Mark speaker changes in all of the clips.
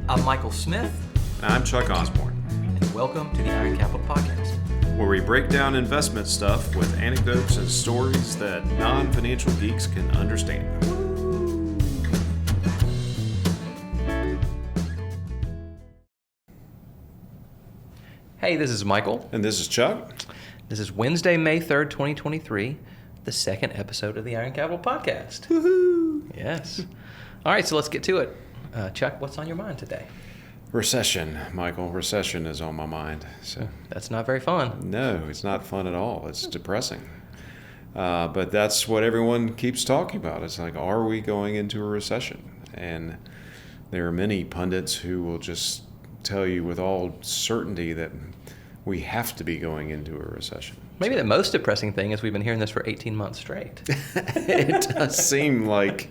Speaker 1: I'm Michael Smith.
Speaker 2: I'm Chuck Osborne.
Speaker 1: And welcome to the Iron Capital Podcast,
Speaker 2: where we break down investment stuff with anecdotes and stories that non-financial geeks can understand.
Speaker 1: Hey, this is Michael.
Speaker 2: And this is Chuck.
Speaker 1: This is Wednesday, May 3rd, 2023, the second episode of the Iron Capital Podcast.
Speaker 2: Woohoo!
Speaker 1: Yes. All right, so let's get to it. Chuck, what's on your mind today?
Speaker 2: Recession, Michael. Recession is on my mind. So
Speaker 1: that's not very fun.
Speaker 2: No, it's not fun at all. It's depressing. But that's what everyone keeps talking about. It's like, are we going into a recession? And there are many pundits who will just tell you with all certainty that we have to be going into a recession.
Speaker 1: Maybe the most depressing thing is we've been hearing this for 18 months straight.
Speaker 2: It does seem like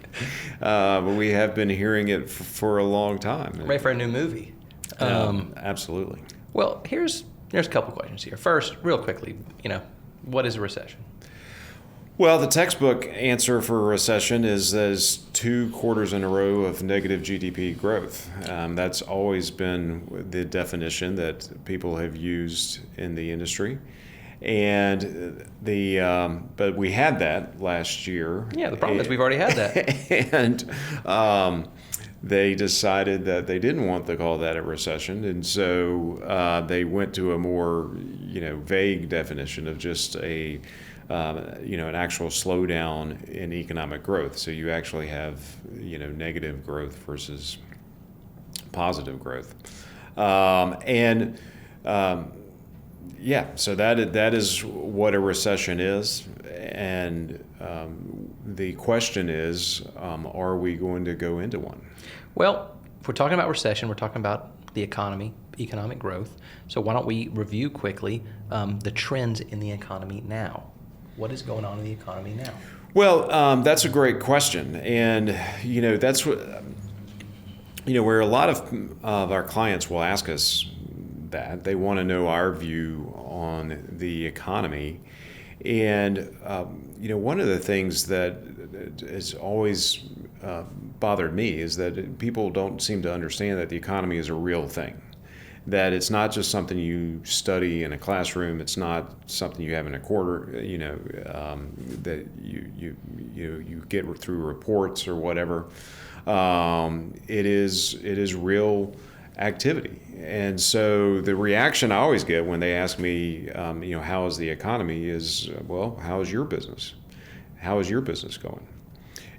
Speaker 2: we have been hearing it for a long time.
Speaker 1: Ready for a new movie.
Speaker 2: Absolutely.
Speaker 1: Well, there's a couple questions here. First, real quickly, what is a recession?
Speaker 2: Well, the textbook answer for a recession is 2 quarters in a row of negative GDP growth. That's always been the definition that people have used in the industry. And but we had that last year.
Speaker 1: Yeah, the problem is we've already had that.
Speaker 2: And they decided that they didn't want to call that a recession, and so they went to a more vague definition of just an actual slowdown in economic growth. So you actually have negative growth versus positive growth, so that is what a recession is, and the question is, are we going to go into one?
Speaker 1: Well, if we're talking about recession, we're talking about the economy, economic growth. So why don't we review quickly the trends in the economy now? What is going on in the economy now?
Speaker 2: Well, that's a great question, and that's what where a lot of our clients will ask us that they want to know our view on the economy, and one of the things that has always bothered me is that people don't seem to understand that the economy is a real thing. That it's not just something you study in a classroom. It's not something you have in a quarter. That you get through reports or whatever. It is real activity. And so the reaction I always get when they ask me, how is the economy, is, well, how is your business? How is your business going?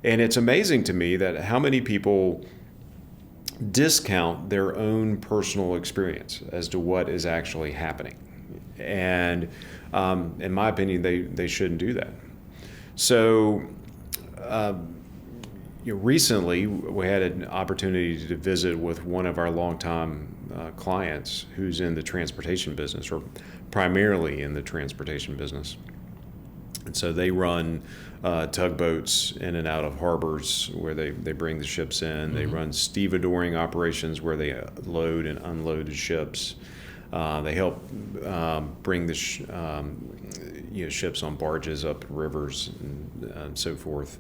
Speaker 2: And it's amazing to me that how many people discount their own personal experience as to what is actually happening. And in my opinion, they shouldn't do that. So recently, we had an opportunity to visit with one of our longtime clients who's in the transportation business, or primarily in the transportation business. And so they run tugboats in and out of harbors where they bring the ships in. Mm-hmm. They run stevedoring operations where they load and unload the ships. They help bring the ships on barges up rivers and so forth.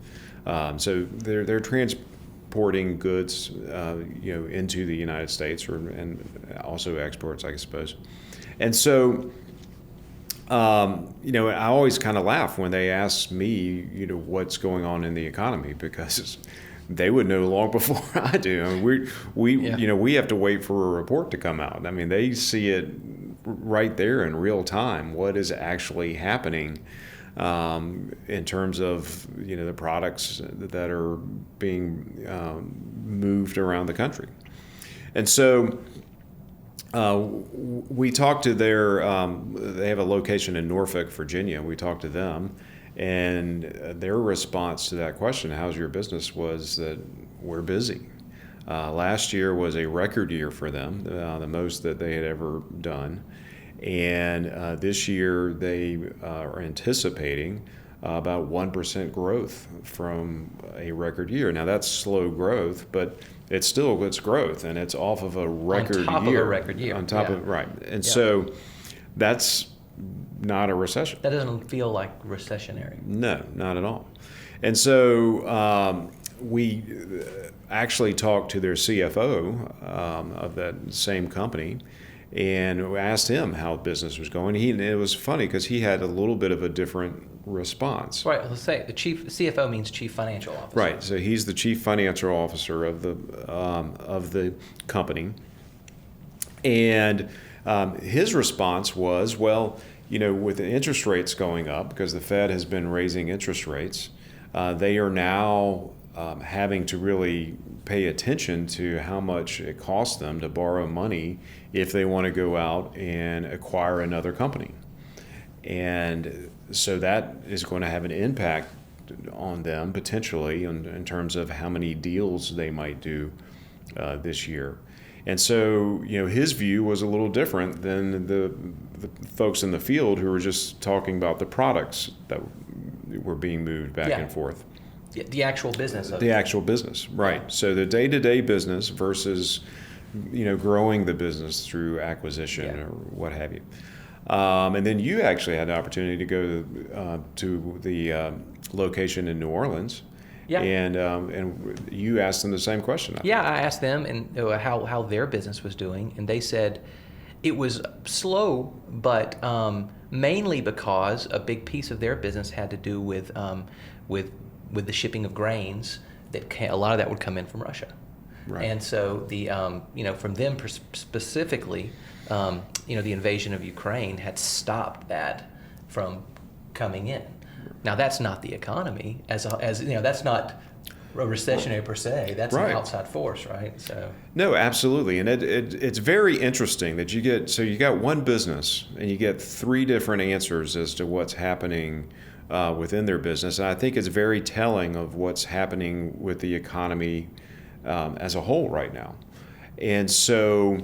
Speaker 2: So they're transporting goods into the United States, and also exports, I suppose. And so I always kind of laugh when they ask me, what's going on in the economy, because they would know long before I do. I mean, we have to wait for a report to come out. I mean, they see it right there in real time, what is actually happening in terms of the products that are being moved around the country. And so we talked to they have a location in Norfolk, Virginia. We talked to them, and their response to that question, how's your business, was that we're busy. Last year was a record year for them, the most that they had ever done. And this year they are anticipating about 1% growth from a record year. Now that's slow growth, but it's growth, and it's off of a record year.
Speaker 1: On top of a record year.
Speaker 2: On top of, right. And so that's not a recession.
Speaker 1: That doesn't feel like recessionary.
Speaker 2: No, not at all. And so we actually talked to their CFO of that same company and asked him how business was going. It was funny because he had a little bit of a different response.
Speaker 1: Right. Let's say the CFO means chief financial officer.
Speaker 2: Right. So he's the chief financial officer of the company, and his response was, well, with the interest rates going up because the Fed has been raising interest rates, they are now having to really pay attention to how much it costs them to borrow money if they want to go out and acquire another company. And so that is going to have an impact on them potentially in terms of how many deals they might do this year. And so, his view was a little different than the folks in the field who were just talking about the products that were being moved back and forth.
Speaker 1: The actual business of
Speaker 2: the actual business, right. So the day-to-day business versus, growing the business through acquisition or what have you. And then you actually had the opportunity to go to the location in New Orleans. Yeah. And you asked them the same question.
Speaker 1: I asked them and how their business was doing, and they said it was slow, but mainly because a big piece of their business had to do with the shipping of grains. A lot of that would come in from Russia. Right. And so the from them specifically, the invasion of Ukraine had stopped that from coming in. Now that's not the economy as that's not a recessionary per se. That's an outside force, right? So
Speaker 2: no, absolutely, and it's very interesting that you got one business and you get three different answers as to what's happening within their business, and I think it's very telling of what's happening with the economy as a whole right now. And so,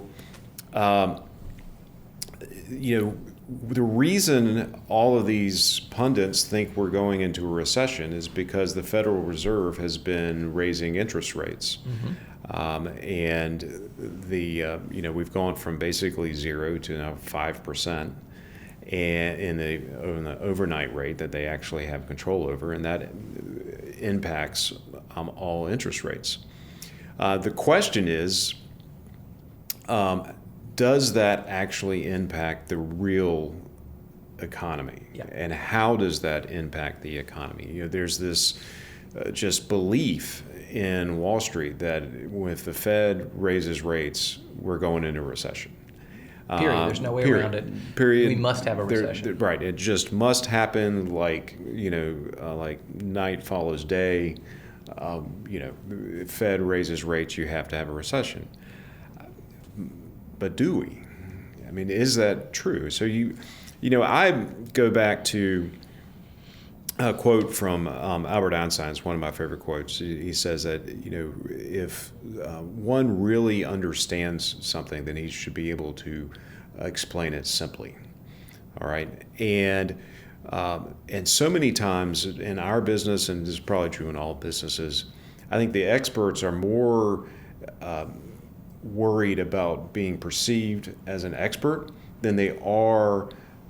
Speaker 2: the reason all of these pundits think we're going into a recession is because the Federal Reserve has been raising interest rates. Mm-hmm. And we've gone from basically 0 to now 5%. And in the overnight rate that they actually have control over, and that impacts all interest rates. The question is, does that actually impact the real economy? Yeah. And how does that impact the economy? There's this just belief in Wall Street that if the Fed raises rates, we're going into a recession.
Speaker 1: Period. There's no way around it.
Speaker 2: Period.
Speaker 1: We must have a recession.
Speaker 2: Right. It just must happen. Like night follows day. Fed raises rates, you have to have a recession. But do we? I mean, is that true? So I go back to a quote from Albert Einstein. It's one of my favorite quotes. He says that if one really understands something, then he should be able to explain it simply. All right, and so many times in our business, and this is probably true in all businesses, I think the experts are more worried about being perceived as an expert than they are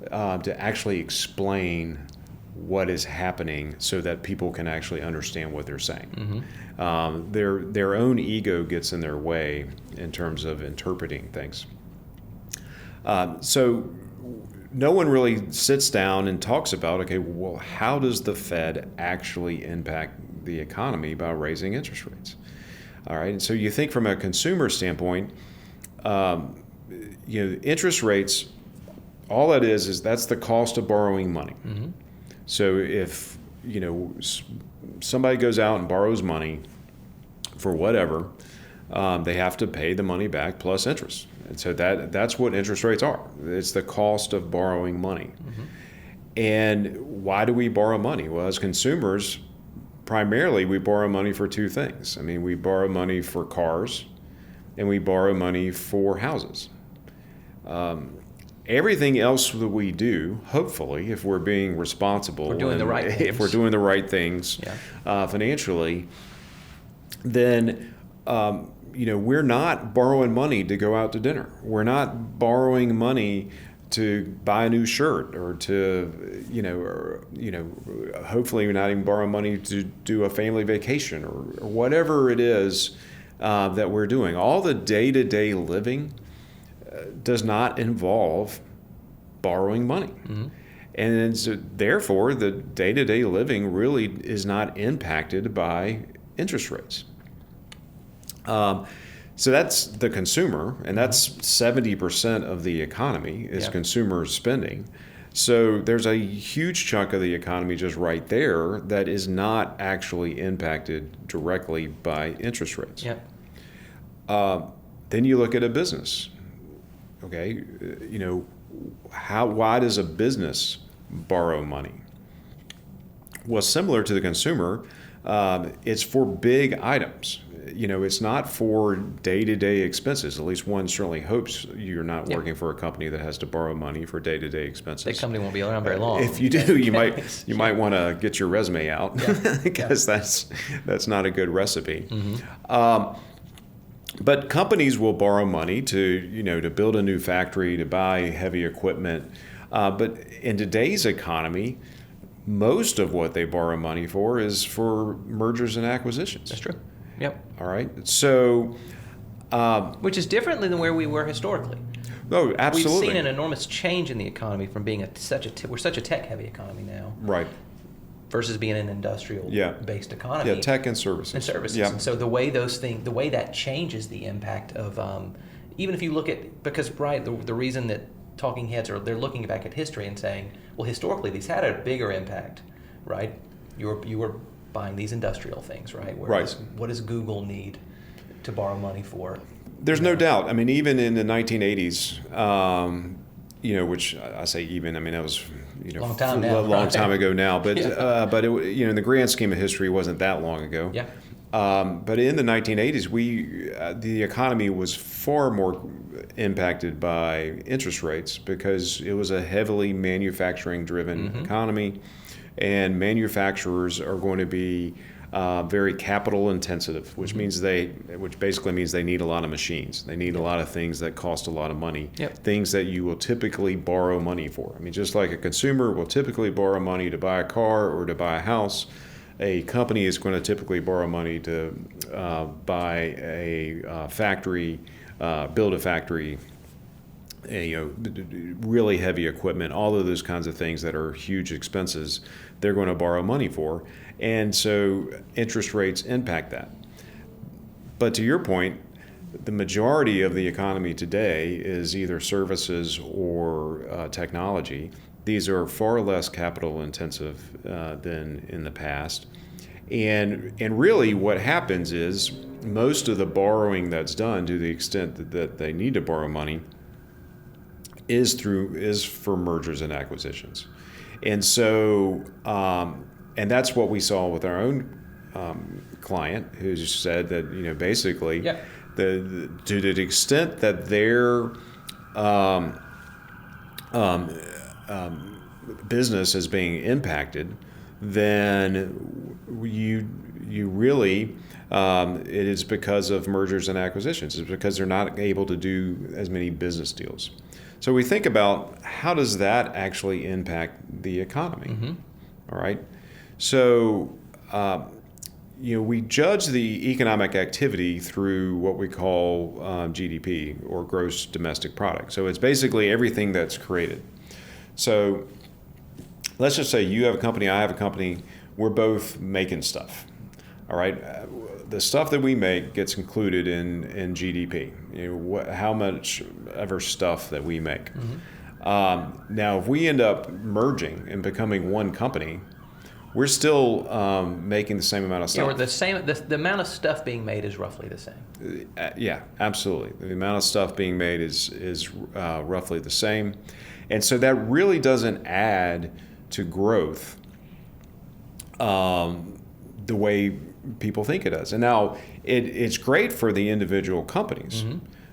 Speaker 2: to actually explain what is happening so that people can actually understand what they're saying. Mm-hmm. Their own ego gets in their way in terms of interpreting things. So no one really sits down and talks about, okay, well, how does the Fed actually impact the economy by raising interest rates? All right, and so you think from a consumer standpoint, interest rates, all that is that's the cost of borrowing money. Mm-hmm. So if somebody goes out and borrows money for whatever, they have to pay the money back plus interest. And so that's what interest rates are. It's the cost of borrowing money. Mm-hmm. And why do we borrow money? Well, as consumers, primarily we borrow money for two things. I mean, we borrow money for cars and we borrow money for houses. Everything else that we do, hopefully, if we're being responsible,
Speaker 1: if we're
Speaker 2: doing the right things financially, then we're not borrowing money to go out to dinner. We're not borrowing money to buy a new shirt, or to, hopefully you're not even borrowing money to do a family vacation, or whatever it is that we're doing. All the day-to-day living does not involve borrowing money.
Speaker 1: Mm-hmm.
Speaker 2: And so therefore, the day-to-day living really is not impacted by interest rates. So that's the consumer, and that's 70% of the economy is consumer spending. So there's a huge chunk of the economy just right there that is not actually impacted directly by interest rates.
Speaker 1: Yep.
Speaker 2: Then you look at a business. Okay, why does a business borrow money? Well, similar to the consumer, it's for big items. It's not for day-to-day expenses. At least one certainly hopes you're not working for a company that has to borrow money for day-to-day expenses.
Speaker 1: That company won't be around very long.
Speaker 2: If you do, you might want to get your resume out, because that's not a good recipe.
Speaker 1: Mm-hmm.
Speaker 2: But companies will borrow money to build a new factory, to buy heavy equipment. But in today's economy, most of what they borrow money for is for mergers and acquisitions.
Speaker 1: That's true. Yep.
Speaker 2: All right. So,
Speaker 1: which is different than where we were historically.
Speaker 2: Oh, absolutely.
Speaker 1: We've seen an enormous change in the economy from being we're such a tech-heavy economy now,
Speaker 2: right,
Speaker 1: versus being an industrial-based economy.
Speaker 2: Yeah, tech and services.
Speaker 1: Yeah. And so the way that changes the impact of, even if you look at, because the reason that talking heads they're looking back at history and saying, well, historically these had a bigger impact, right? You were buying these industrial things, right? Whereas, what does Google need to borrow money for?
Speaker 2: There's no doubt. I mean, even in the 1980s, which I say even, I mean, that was
Speaker 1: long time now,
Speaker 2: a long time ago now, but but it, in the grand scheme of history, it wasn't that long ago.
Speaker 1: Yeah.
Speaker 2: But in the 1980s, the economy was far more impacted by interest rates, because it was a heavily manufacturing-driven economy, and manufacturers are going to be very capital intensive, which basically means they need a lot of machines. They need a lot of things that cost a lot of money, things that you will typically borrow money for. I mean, just like a consumer will typically borrow money to buy a car or to buy a house, a company is going to typically borrow money to buy a factory, build a factory, really heavy equipment, all of those kinds of things that are huge expenses, they're going to borrow money for. And so interest rates impact that. But to your point, the majority of the economy today is either services or technology. These are far less capital intensive than in the past. And really what happens is most of the borrowing that's done, to the extent that they need to borrow money, is for mergers and acquisitions. And so, and that's what we saw with our own client, who said that, basically, to the extent that their business is being impacted, then you really, it is because of mergers and acquisitions. It's because they're not able to do as many business deals. So we think about, how does that actually impact the economy? All right. So, we judge the economic activity through what we call GDP, or gross domestic product. So it's basically everything that's created. So let's just say you have a company, I have a company, we're both making stuff. All right. The stuff that we make gets included in GDP, how much ever stuff that we make. Now, if we end up merging and becoming one company, we're still making the same amount of stuff.
Speaker 1: Yeah, the amount of stuff being made is roughly the same.
Speaker 2: Yeah, absolutely. The amount of stuff being made is roughly the same. And so that really doesn't add to growth the way people think it does. And now it's great for the individual companies,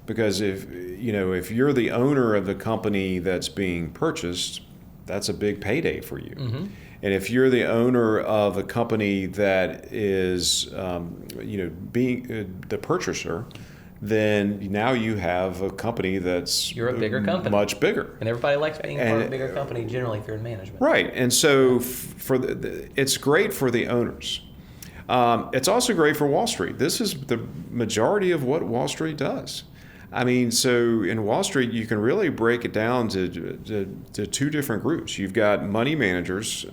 Speaker 2: because if you're the owner of the company that's being purchased, that's a big payday for you. And if you're the owner of a company that is, being the purchaser, then now you have a company that's
Speaker 1: You're a bigger company.
Speaker 2: much bigger.
Speaker 1: And everybody likes being part of a bigger company, generally, if you're in management.
Speaker 2: Right. And so it's great for the owners. It's also great for Wall Street. This is the majority of what Wall Street does. I mean, so in Wall Street, you can really break it down to two different groups. You've got money managers,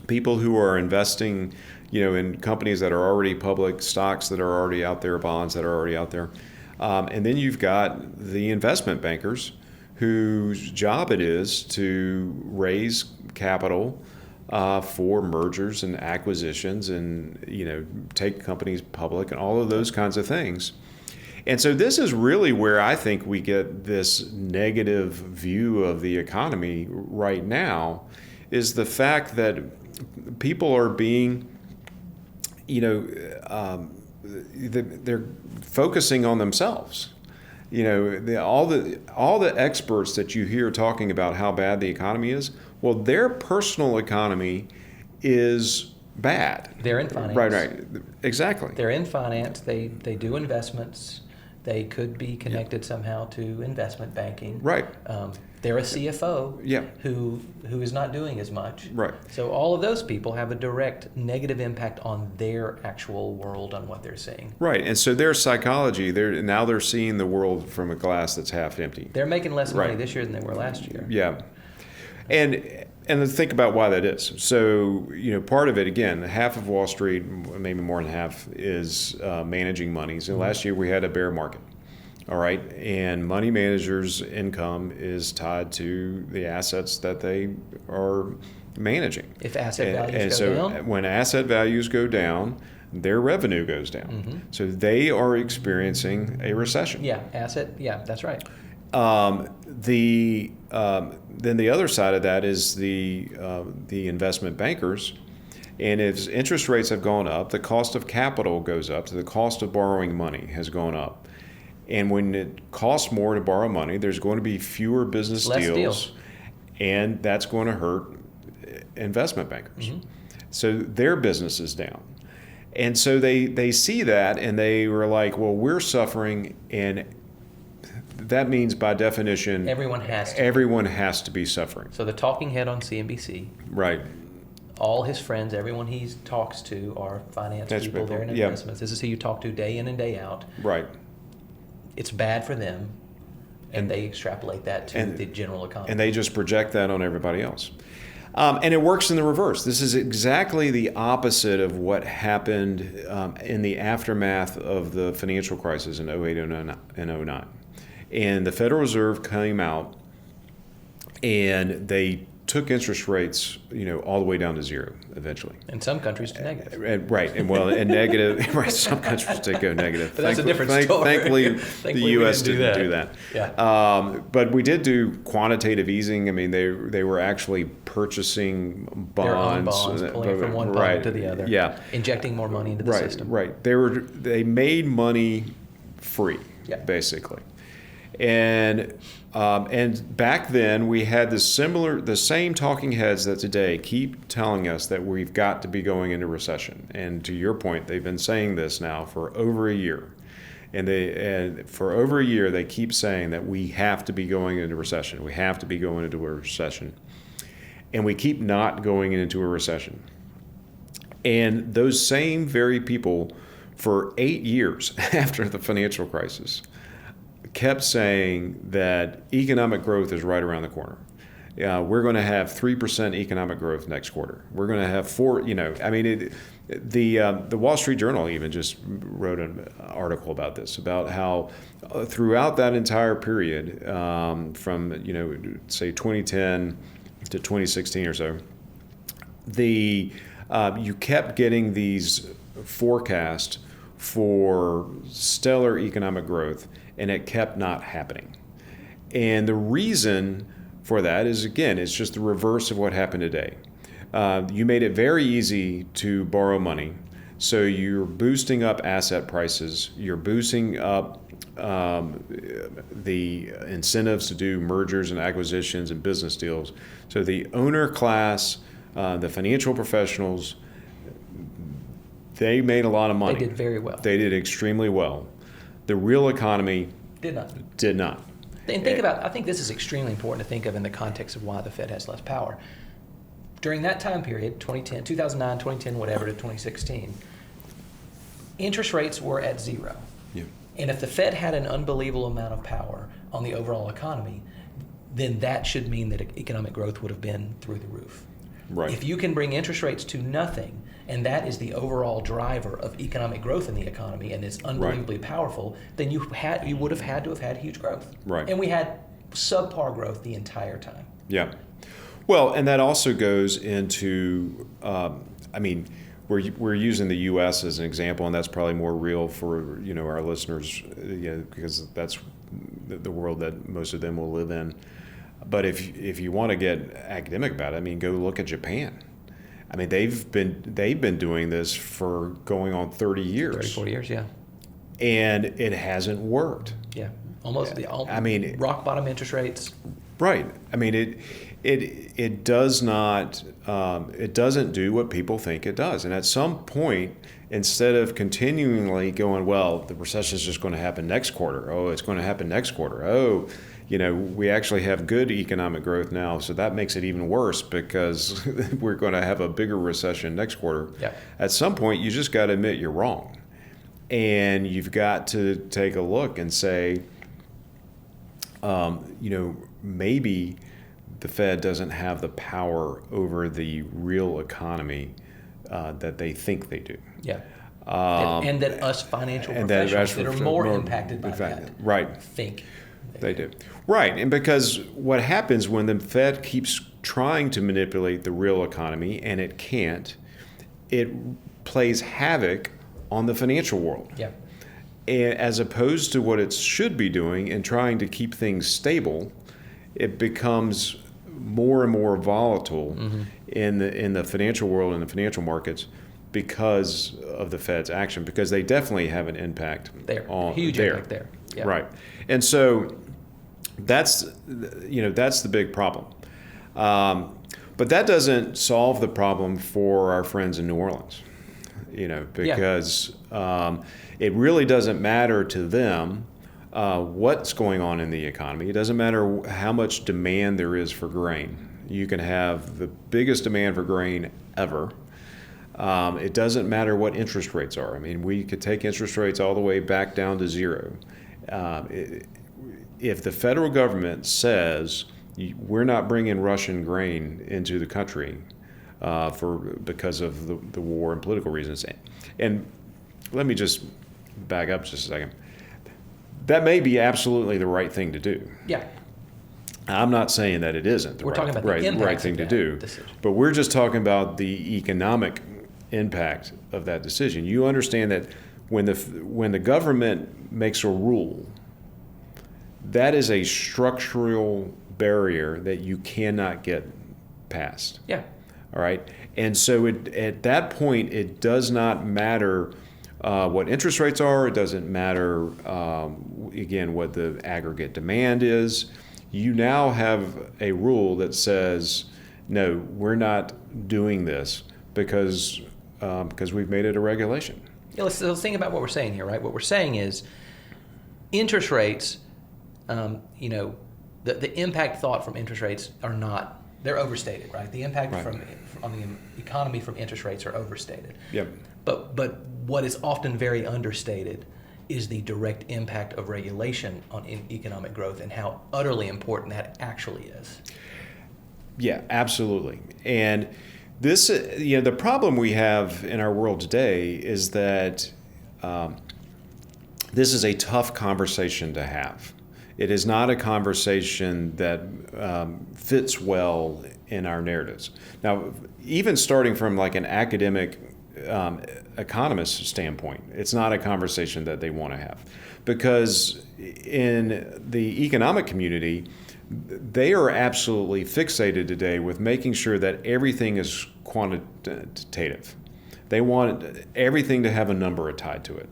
Speaker 2: people who are investing, in companies that are already public, stocks that are already out there, bonds that are already out there. And then you've got the investment bankers whose job it is to raise capital for mergers and acquisitions and, take companies public and all of those kinds of things. And so this is really where I think we get this negative view of the economy right now, is the fact that people are being, they're focusing on themselves. All the experts that you hear talking about how bad the economy is, well, their personal economy is bad.
Speaker 1: They're in finance.
Speaker 2: Right, exactly.
Speaker 1: They're in finance. They do investments. They could be connected somehow to investment banking.
Speaker 2: Right.
Speaker 1: They're a CFO
Speaker 2: Yeah.
Speaker 1: who is not doing as much.
Speaker 2: Right.
Speaker 1: So all of those people have a direct negative impact on their actual world, on what they're seeing.
Speaker 2: Right, and so their psychology, they're seeing the world from a glass that's half empty.
Speaker 1: They're making less money
Speaker 2: Right.
Speaker 1: this year than they were last year.
Speaker 2: Yeah, and think about why that is. So part of it, again, half of Wall Street, maybe more than half, is managing money. So last year we had a bear market. All right, and money managers' income is tied to the assets that they are managing.
Speaker 1: If asset values
Speaker 2: and
Speaker 1: go
Speaker 2: so
Speaker 1: down,
Speaker 2: when asset values go down, their revenue goes down.
Speaker 1: Mm-hmm.
Speaker 2: So they are experiencing a recession.
Speaker 1: yeah, that's right.
Speaker 2: Then the other side of that is the investment bankers. And as interest rates have gone up, the cost of capital goes up. So the cost of borrowing money has gone up. And when it costs more to borrow money, there's going to be fewer business
Speaker 1: Less deals.
Speaker 2: and that's going to hurt investment bankers. Mm-hmm. So their business is down. And so they see that, and they were like, well, we're suffering, and that means by definition
Speaker 1: Everyone has to be suffering. So the talking head on CNBC,
Speaker 2: right?
Speaker 1: all his friends, everyone he talks to are finance people. They're in investments. This is who you talk to day in and day out.
Speaker 2: Right.
Speaker 1: It's bad for them, and they extrapolate that to the general economy.
Speaker 2: And they just project that on everybody else. And it works in the reverse. This is exactly the opposite of what happened in the aftermath of the financial crisis in 08 and 09. And the Federal Reserve came out and they took interest rates, all the way down to zero eventually.
Speaker 1: In some countries to negative.
Speaker 2: Right, and negative. Right, some countries did go negative.
Speaker 1: But that's a different story.
Speaker 2: Thankfully, the U.S. didn't do that.
Speaker 1: Yeah.
Speaker 2: But we did do quantitative easing. I mean, they were actually purchasing bonds,
Speaker 1: their own bonds, pulling from one pocket to the other.
Speaker 2: Yeah,
Speaker 1: injecting more money into the system.
Speaker 2: Right. They made money free, basically. And back then we had the same talking heads that today keep telling us that we've got to be going into recession. And to your point, they've been saying this now for over a year. And for over a year, they keep saying that we have to be going into recession. We have to be going into a recession. And we keep not going into a recession. And those same very people, for 8 years after the financial crisis, kept saying that economic growth is right around the corner. We're going to have 3% economic growth next quarter. We're going to have 4%. The Wall Street Journal even just wrote an article about this, about how throughout that entire period, from say 2010 to 2016 or so, you kept getting these forecasts for stellar economic growth, and it kept not happening. And the reason for that is, again, it's just the reverse of what happened today. You made it very easy to borrow money, so you're boosting up asset prices, you're boosting up the incentives to do mergers and acquisitions and business deals. So the owner class, the financial professionals, they made a lot of money.
Speaker 1: They did very well.
Speaker 2: They did extremely well. The real economy
Speaker 1: Did not.
Speaker 2: did not.
Speaker 1: And I think this is extremely important to think of in the context of why the Fed has less power. During that time period, 2009, 2010, whatever, to 2016, interest rates were at zero.
Speaker 2: Yeah.
Speaker 1: And if the Fed had an unbelievable amount of power on the overall economy, then that should mean that economic growth would have been through the roof.
Speaker 2: Right.
Speaker 1: If you can bring interest rates to nothing, and that is the overall driver of economic growth in the economy, and it's unbelievably powerful, then you would have had to have had huge growth.
Speaker 2: Right.
Speaker 1: And we had subpar growth the entire time.
Speaker 2: Yeah. Well, and that also goes into, we're using the U.S. as an example, and that's probably more real for our listeners, because that's the world that most of them will live in. But if you want to get academic about it, go look at Japan. They've been doing this for going on 30 years.
Speaker 1: 30, 40 years, yeah.
Speaker 2: And it hasn't worked.
Speaker 1: Yeah, almost rock bottom interest rates.
Speaker 2: Right. It does not. It doesn't do what people think it does. And at some point, instead of continually going, well, the recession is just going to happen next quarter. Oh, it's going to happen next quarter. Oh, we actually have good economic growth now, so that makes it even worse because we're going to have a bigger recession next quarter.
Speaker 1: Yeah.
Speaker 2: At some point, you just got to admit you're wrong. And you've got to take a look and say, maybe the Fed doesn't have the power over the real economy that they think they do.
Speaker 1: Yeah. And that us financial professionals that are more impacted by that think
Speaker 2: they do. Right. And because what happens when the Fed keeps trying to manipulate the real economy and it can't, it plays havoc on the financial world.
Speaker 1: Yeah.
Speaker 2: And as opposed to what it should be doing and trying to keep things stable, it becomes more and more volatile in the financial world and the financial markets because of the Fed's action, because they definitely have an impact
Speaker 1: huge impact there. Yeah.
Speaker 2: Right. And so that's the big problem. But that doesn't solve the problem for our friends in New Orleans, because it really doesn't matter to them what's going on in the economy. It doesn't matter how much demand there is for grain. You can have the biggest demand for grain ever. It doesn't matter what interest rates are. We could take interest rates all the way back down to zero. If the federal government says we're not bringing Russian grain into the country because of the war and political reasons, and let me just back up just a second. That may be absolutely the right thing to do.
Speaker 1: Yeah.
Speaker 2: I'm not saying that it isn't the right thing to do,
Speaker 1: decision.
Speaker 2: But we're just talking about the economic impact of that decision. You understand that when the government makes a rule, that is a structural barrier that you cannot get past.
Speaker 1: Yeah.
Speaker 2: All right. And so at that point, it does not matter what interest rates are. It doesn't matter, again, what the aggregate demand is. You now have a rule that says, no, we're not doing this because we've made it a regulation.
Speaker 1: Yeah, let's think about what we're saying here, right? What we're saying is interest rates, the impact thought from interest rates they're overstated, right? The impact on the economy from interest rates are overstated.
Speaker 2: Yep.
Speaker 1: But what is often very understated is the direct impact of regulation on economic growth and how utterly important that actually is.
Speaker 2: Yeah, absolutely. And this, the problem we have in our world today is that this is a tough conversation to have. It is not a conversation that fits well in our narratives. Now, even starting from like an academic economist standpoint, it's not a conversation that they want to have, because in the economic community, they are absolutely fixated today with making sure that everything is quantitative. They want everything to have a number tied to it.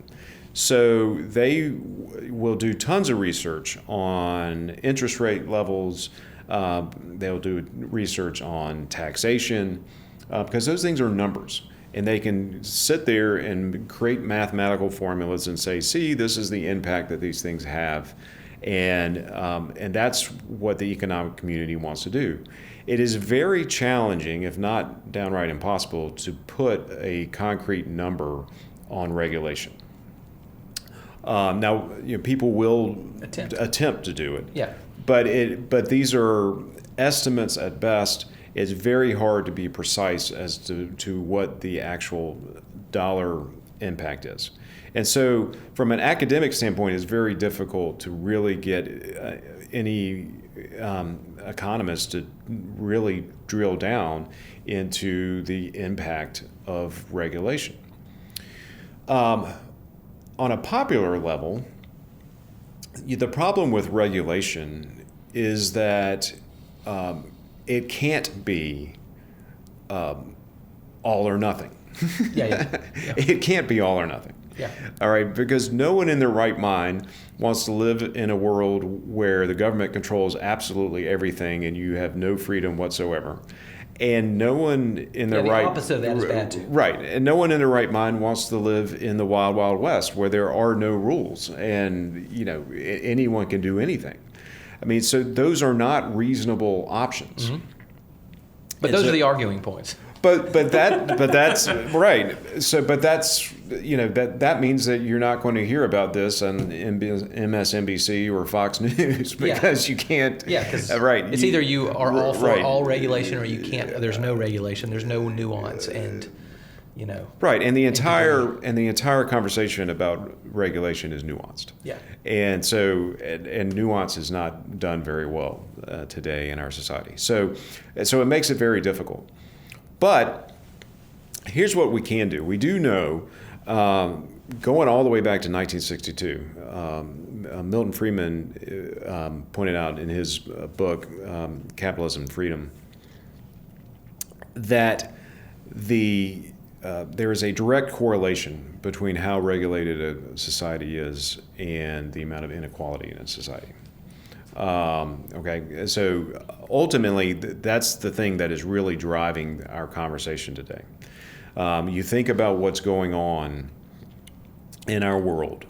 Speaker 2: So they will do tons of research on interest rate levels. They'll do research on taxation because those things are numbers. and they can sit there and create mathematical formulas and say, see, this is the impact that these things have. And that's what the economic community wants to do. It is very challenging, if not downright impossible, to put a concrete number on regulation. Now, people will attempt to do it.
Speaker 1: Yeah.
Speaker 2: But these are estimates at best. It's very hard to be precise as to what the actual dollar impact is. And so from an academic standpoint, it's very difficult to really get any economists to really drill down into the impact of regulation. On a popular level, the problem with regulation is that it can't be all or nothing.
Speaker 1: Yeah.
Speaker 2: It can't be all or nothing.
Speaker 1: Yeah.
Speaker 2: All right, because no one in their right mind wants to live in a world where the government controls absolutely everything and you have no freedom whatsoever. And no one in their
Speaker 1: the
Speaker 2: right
Speaker 1: opposite of that is bad too.
Speaker 2: Right, and no one in their right mind wants to live in the wild, wild west where there are no rules and anyone can do anything. I mean, so those are not reasonable options.
Speaker 1: Mm-hmm. But those are the arguing points.
Speaker 2: But that's right. So that's that means that you're not going to hear about this on MSNBC or Fox News because you can't.
Speaker 1: Yeah, because
Speaker 2: right.
Speaker 1: It's either you are all for all regulation or you can't. There's no regulation. There's no nuance, and
Speaker 2: Right, and the entire conversation about regulation is nuanced.
Speaker 1: Yeah.
Speaker 2: And so and nuance is not done very well today in our society. So it makes it very difficult. But here's what we can do. We do know, going all the way back to 1962, Milton Friedman pointed out in his book, Capitalism and Freedom, that there is a direct correlation between how regulated a society is and the amount of inequality in a society. Okay, so ultimately, that's the thing that is really driving our conversation today. You think about what's going on in our world,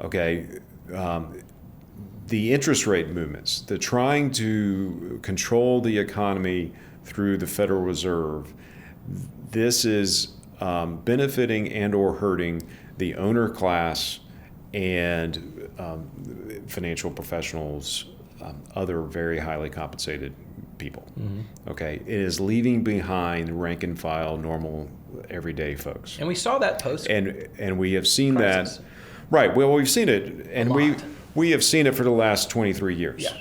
Speaker 2: okay? The interest rate movements, the trying to control the economy through the Federal Reserve, this is benefiting and or hurting the owner class and financial professionals, other very highly compensated people. Mm-hmm. Okay, it is leaving behind rank and file, normal, everyday folks.
Speaker 1: And we saw that post.
Speaker 2: And we have seen
Speaker 1: crisis.
Speaker 2: that. Right. Well, we've seen it, and we have seen it for the last 23 years.
Speaker 1: Yeah.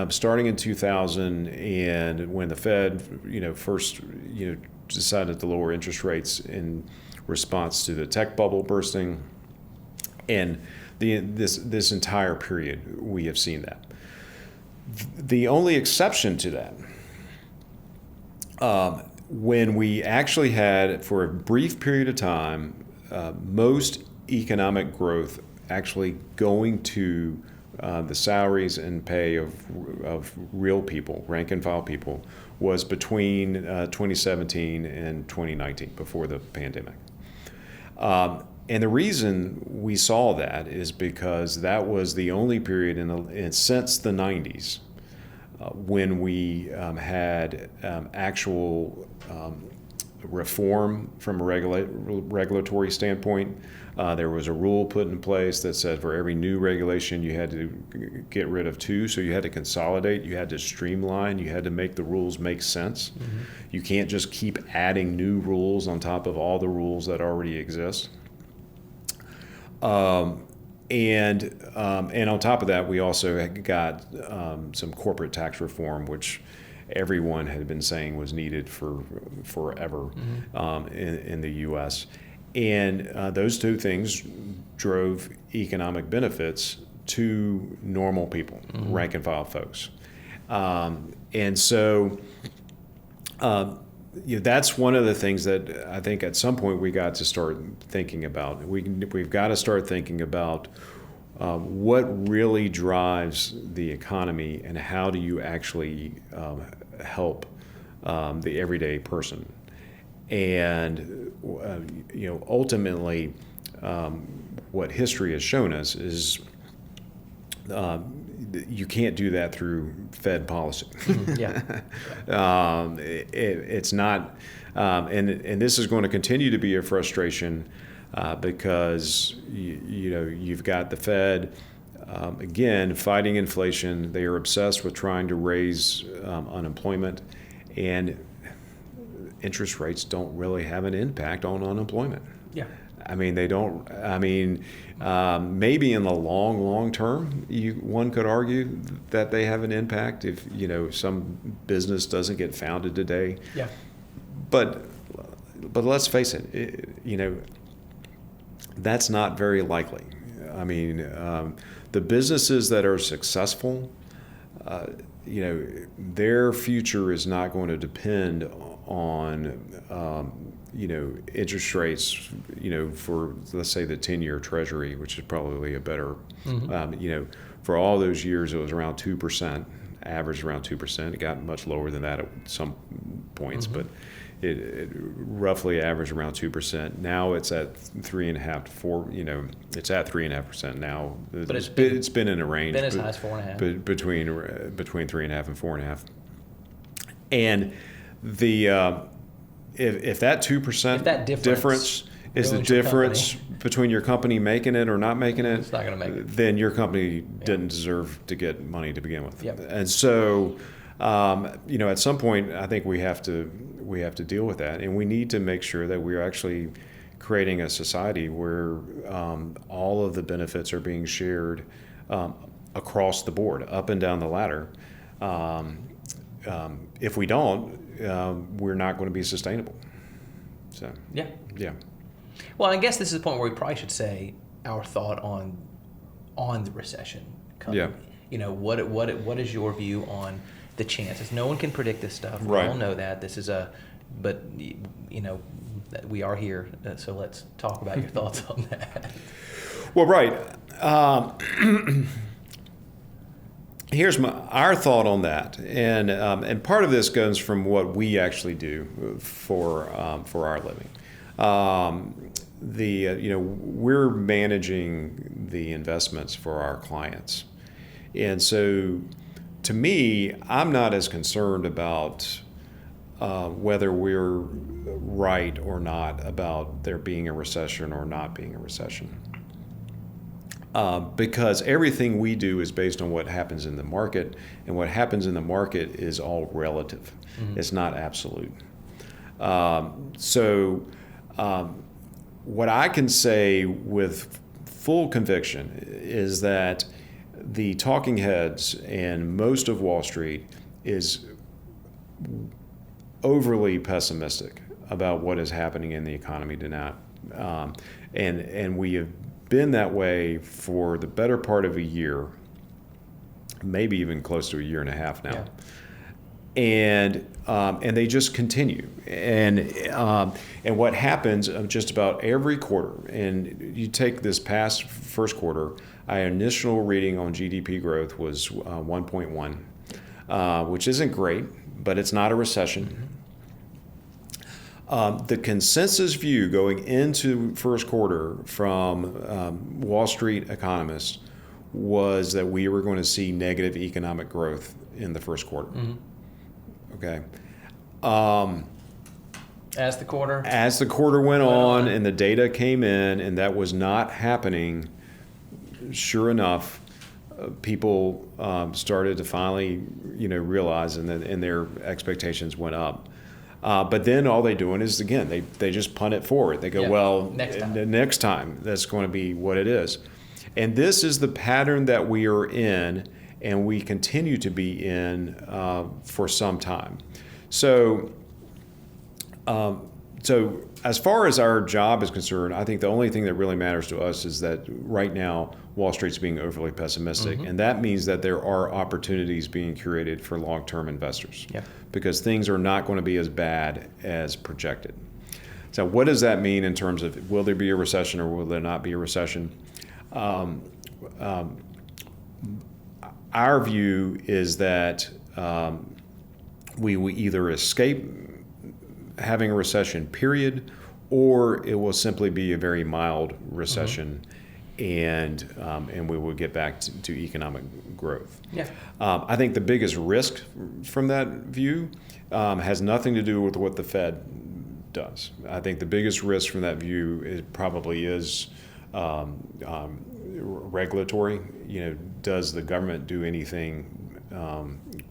Speaker 2: Starting in 2000, and when the Fed, first, decided to lower interest rates in response to the tech bubble bursting, and this entire period, we have seen that. The only exception to that, when we actually had, for a brief period of time, most economic growth actually going to the salaries and pay of real people, rank and file people, was between 2017 and 2019, before the pandemic. And the reason we saw that is because that was the only period since the 90s when we had actual reform from a regulatory standpoint. There was a rule put in place that said for every new regulation you had to get rid of two, so you had to consolidate, you had to streamline, you had to make the rules make sense. Mm-hmm. You can't just keep adding new rules on top of all the rules that already exist. And on top of that, we also got some corporate tax reform, which everyone had been saying was needed for forever. Mm-hmm. In the U.S. And those two things drove economic benefits to normal people, mm-hmm. rank and file folks. And so that's one of the things that I think at some point we got to start thinking about. We've got to start thinking about what really drives the economy and how do you actually help the everyday person. And ultimately, what history has shown us is you can't do that through Fed policy.
Speaker 1: Yeah.
Speaker 2: It's not, and this is going to continue to be a frustration because you've got the Fed again fighting inflation. They are obsessed with trying to raise unemployment, and interest rates don't really have an impact on unemployment.
Speaker 1: Yeah.
Speaker 2: I mean, they don't. I mean, maybe in the long term, one could argue that they have an impact if some business doesn't get founded today.
Speaker 1: Yeah.
Speaker 2: But let's face it, that's not very likely. I mean, the businesses that are successful, their future is not going to depend on interest rates, for, let's say, the 10-year Treasury, which is probably a better, for all those years, it was around 2%, averaged around 2%. It got much lower than that at some points, but it roughly averaged around 2%. Now it's at 3.5 to 4. It's at 3.5% now.
Speaker 1: But
Speaker 2: it's been in a range.
Speaker 1: Been as high as 4.5.
Speaker 2: Between 3.5 and 4.5. And the if that 2%
Speaker 1: if that
Speaker 2: difference is the difference between your company making it or not making it,
Speaker 1: it's not going to make it.
Speaker 2: Then your company didn't deserve to get money to begin with.
Speaker 1: Yep.
Speaker 2: And so, at some point, I think we have to deal with that, and we need to make sure that we're actually creating a society where all of the benefits are being shared across the board, up and down the ladder. If we don't, we're not going to be sustainable. So
Speaker 1: yeah.
Speaker 2: Well,
Speaker 1: I guess this is the point where we probably should say our thought on the recession coming.
Speaker 2: Yeah.
Speaker 1: What is your view on the chances? No one can predict this stuff.
Speaker 2: Right.
Speaker 1: We all know that. But we are here, so let's talk about your thoughts on that.
Speaker 2: Well, right. Here's our thought on that, and part of this comes from what we actually do for our living. We're managing the investments for our clients, and so to me, I'm not as concerned about whether we're right or not about there being a recession or not being a recession. Because everything we do is based on what happens in the market, and what happens in the market is all relative. It's not absolute. What I can say with full conviction is that the talking heads and most of Wall Street is overly pessimistic about what is happening in the economy tonight, and we have been that way for the better part of a year, maybe even close to a year and a half now. Yeah. And they just continue. And what happens just about every quarter, and you take this past first quarter, our initial reading on GDP growth was 1.1, which isn't great, but it's not a recession. The consensus view going into first quarter from Wall Street economists was that we were going to see negative economic growth in the first quarter. Okay.
Speaker 1: As the quarter
Speaker 2: went on and the data came in, and that was not happening, sure enough, people started to finally, realize, and their expectations went up. But then all they're doing is, again, they just punt it forward. They go, next time that's going to be what it is. And this is the pattern that we are in, and we continue to be in for some time. So as far as our job is concerned, I think the only thing that really matters to us is that right now Wall Street's being overly pessimistic, and that means that there are opportunities being created for long-term investors because things are not going to be as bad as projected. So what does that mean in terms of will there be a recession or will there not be a recession? Our view is that we will either escape having a recession, period, or it will simply be a very mild recession, and we will get back to economic growth.
Speaker 1: Yeah.
Speaker 2: I think the biggest risk from that view has nothing to do with what the Fed does. I think the biggest risk from that view probably is regulatory. Does the government do anything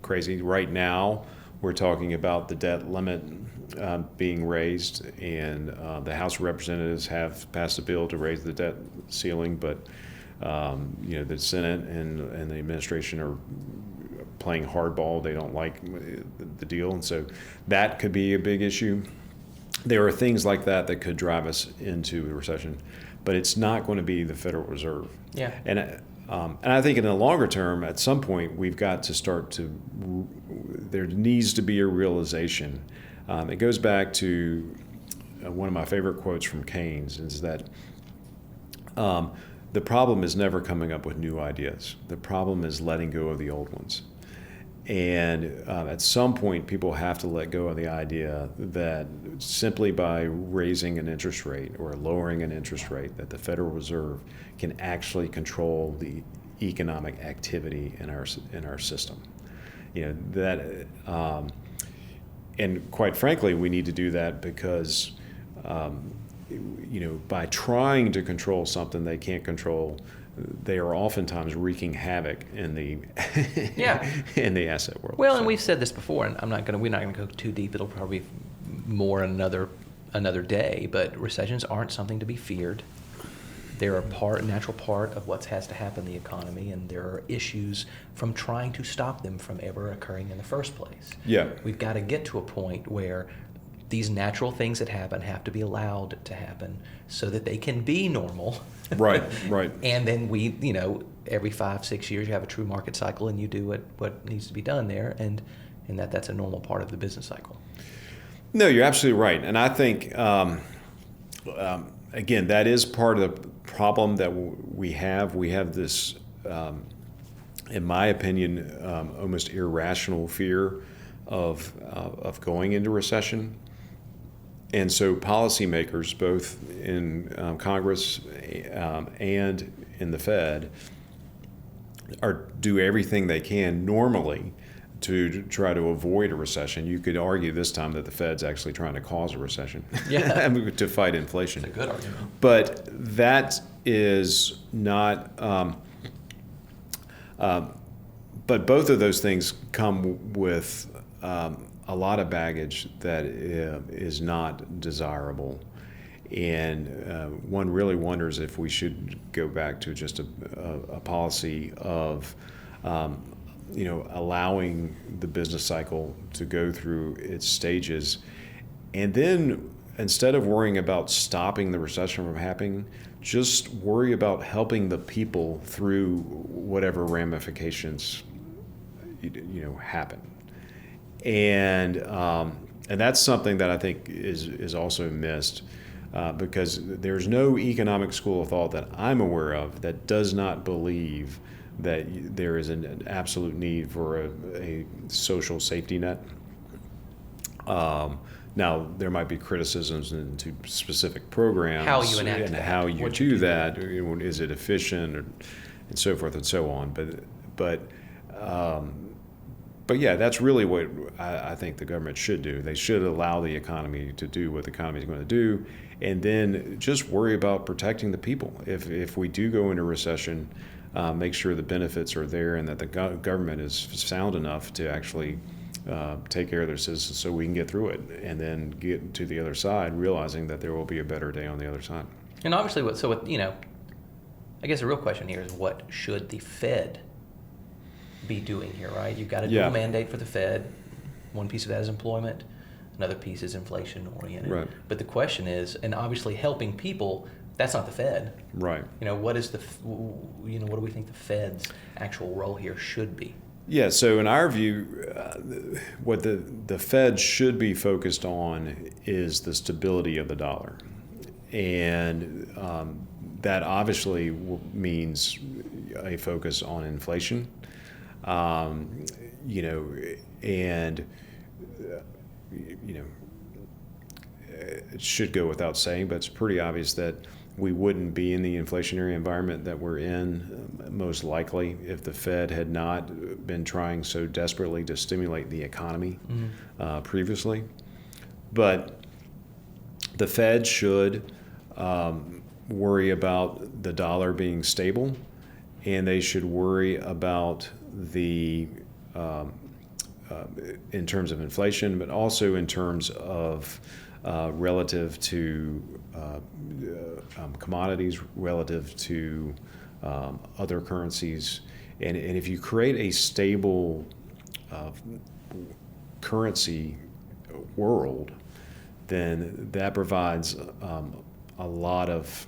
Speaker 2: crazy? Right now, we're talking about the debt limit being raised, and the House of Representatives have passed a bill to raise the debt ceiling, but the Senate and the administration are playing hardball. They don't like the deal, and so that could be a big issue. There are things like that could drive us into a recession, but it's not going to be the Federal Reserve.
Speaker 1: Yeah.
Speaker 2: And I think in the longer term, at some point, we've got to there needs to be a realization. It goes back to one of my favorite quotes from Keynes, is that the problem is never coming up with new ideas. The problem is letting go of the old ones. And at some point, people have to let go of the idea that simply by raising an interest rate or lowering an interest rate, that the Federal Reserve can actually control the economic activity in our system. And quite frankly, we need to do that because by trying to control something they can't control, they are oftentimes wreaking havoc in the in the asset world.
Speaker 1: Well, and we've said this before, and we're not gonna go too deep. It'll probably be more another day. But recessions aren't something to be feared. They're a natural part of what has to happen in the economy, and there are issues from trying to stop them from ever occurring in the first place.
Speaker 2: Yeah,
Speaker 1: we've got to get to a point where these natural things that happen have to be allowed to happen so that they can be normal.
Speaker 2: Right.
Speaker 1: And then every 5-6 years you have a true market cycle and you do what needs to be done there, and that's a normal part of the business cycle.
Speaker 2: No, you're absolutely right. And I think, again, that is part of the problem that we have. We have this, in my opinion, almost irrational fear of going into recession. And so policymakers, both in Congress and in the Fed, do everything they can normally to try to avoid a recession. You could argue this time that the Fed's actually trying to cause a recession to fight inflation.
Speaker 1: That's a good argument.
Speaker 2: But that is not. But both of those things come with a lot of baggage that is not desirable. And one really wonders if we should go back to just a policy of allowing the business cycle to go through its stages. And then instead of worrying about stopping the recession from happening, just worry about helping the people through whatever ramifications happen. And that's something that I think is also missed because there's no economic school of thought that I'm aware of that does not believe that there is an absolute need for a social safety net. Now, there might be criticisms into specific programs
Speaker 1: how you enact
Speaker 2: and
Speaker 1: that.
Speaker 2: how you do that. Is it efficient, and so forth and so on. But yeah, that's really what I think the government should do. They should allow the economy to do what the economy is going to do, and then just worry about protecting the people. If we do go into recession, make sure the benefits are there and that the government is sound enough to actually take care of their citizens so we can get through it and then get to the other side realizing that there will be a better day on the other side.
Speaker 1: And obviously, I guess the real question here is what should the Fed be doing here, right? You've got a dual mandate for the Fed. One piece of that is employment. Another piece is inflation oriented.
Speaker 2: Right.
Speaker 1: But the question is, and obviously helping people, that's not the Fed.
Speaker 2: Right.
Speaker 1: What is what do we think the Fed's actual role here should be?
Speaker 2: Yeah, so in our view, what the Fed should be focused on is the stability of the dollar. And that obviously means a focus on inflation. it should go without saying, but it's pretty obvious that we wouldn't be in the inflationary environment that we're in, most likely, if the Fed had not been trying so desperately to stimulate the economy previously. But the Fed should worry about the dollar being stable, and they should worry about the in terms of inflation, but also in terms of relative to commodities, relative to other currencies. And if you create a stable currency world, then that provides a lot of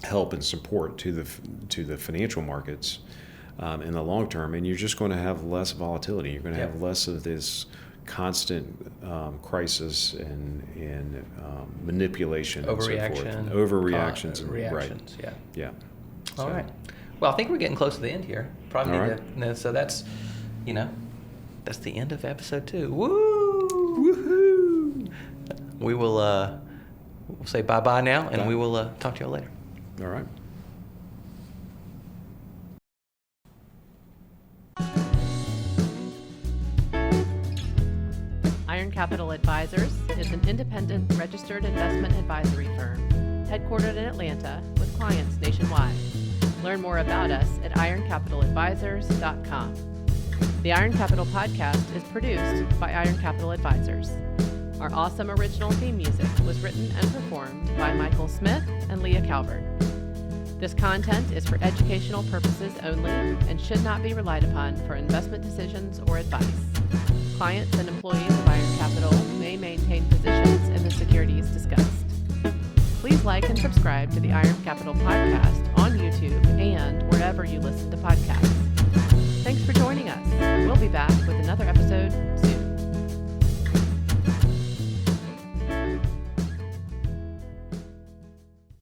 Speaker 2: help and support to the financial markets in the long term, and you're just going to have less volatility. You're going to have less of this constant crisis and manipulation,
Speaker 1: overreaction,
Speaker 2: and so forth. Overreactions,
Speaker 1: reactions.
Speaker 2: Right. Yeah.
Speaker 1: All right. Well, I think we're getting close to the end here. Probably
Speaker 2: All
Speaker 1: need
Speaker 2: right.
Speaker 1: to. So that's, that's the end of episode 2. Woo! Woohoo! We will we'll say bye-bye now, and we will talk to y'all later.
Speaker 2: All right.
Speaker 3: Iron Capital Advisors is an independent registered investment advisory firm headquartered in Atlanta with clients nationwide. Learn more about us at ironcapitaladvisors.com. The Iron Capital podcast is produced by Iron Capital Advisors. Our awesome original theme music was written and performed by Michael Smith and Leah Calvert. This content is for educational purposes only and should not be relied upon for investment decisions or advice. Clients and employees of Iron Capital may maintain positions in the securities discussed. Please like and subscribe to the Iron Capital podcast on YouTube and wherever you listen to podcasts. Thanks for joining us. We'll be back with another episode soon.